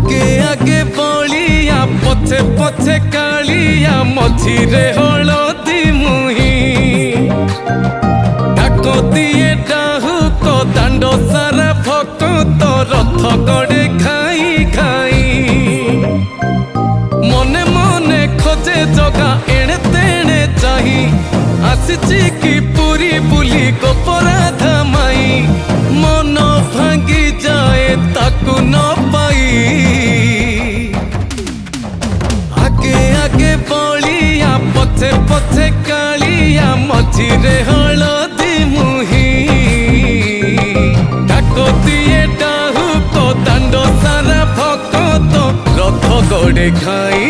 आगे आगे बलिया पछे पछे कालिया मझिरे हलदी मुही डाक दिए डाहुक दांड सारा भक्त रथ गड़े खाई खाई मने मने खोजे जगा एणे तेणे चाही आसिची कि पुरी बुली गोपराधा माई मन भांगी जाए ताकू न पाई आगे आगे बलिया पछे पछे कालिया मझिरे हलदी मुही डाक दिए डाहुक दांड सारा भक्त रथ गड़े खाई